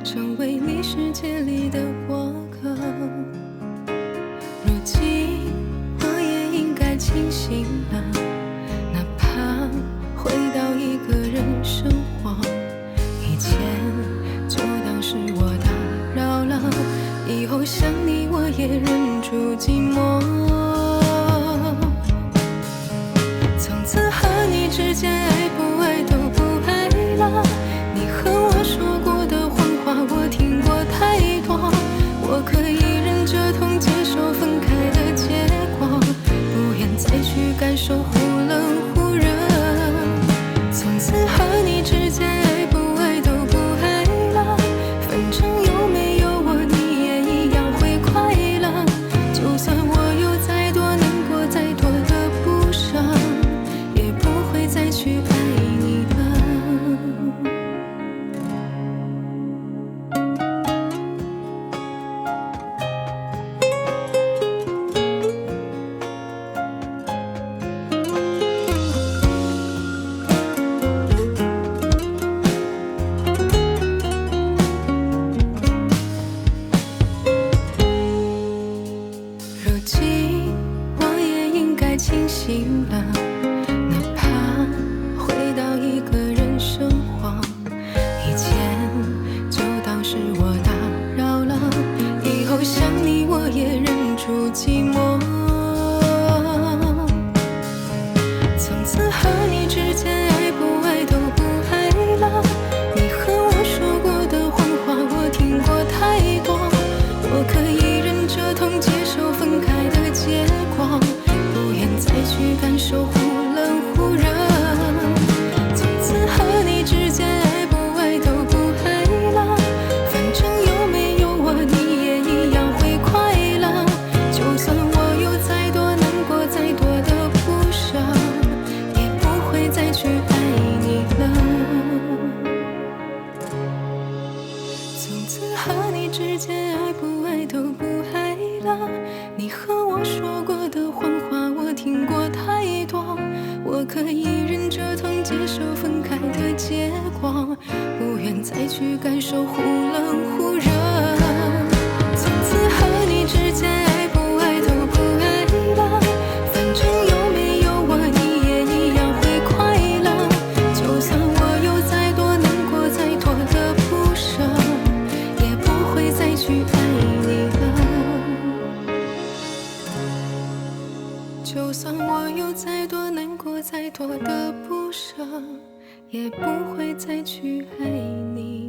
成为你世界里的过客。如今我也应该清醒了，哪怕回到一个人生活，以前就当是我打扰了，以后想你我也忍住寂寞。从此和你之间爱不爱都不爱了，你和我说过的谎话我听过太多，我可以忍着痛接受分开的结果，不愿再去感受忽冷忽热。从此和你之间爱不爱都不爱了，反正有没有我你也一样会快乐，就算我有再多难过再多的不舍，也不会再去爱你了。如今我也应该清醒了，哪怕回到一个人生活，以前就当是我打扰了，以后想你我也忍住寂寞。从此和你之间爱不爱都不爱了，你和我说过的谎话我听过太多，我可以忍着痛接受分开的结果，不愿再去感受忽冷忽热。从此和你之间爱不爱都不爱了，反正有没有我你也一样会快乐，就算我有再多难过再多的不舍，也不会再去爱你了。从此和你之间爱不爱都不爱了，你和我说过的谎话我听过太多，我可以忍着痛接受分开的结果，不愿再去感受忽冷忽热。从此和你之间爱不爱都不爱了，反正有没有我你也一样会快乐，就算我有再多难过再多的不舍，也不会再去爱你了。就算我有再多难过再多的不舍，也不会再去爱你。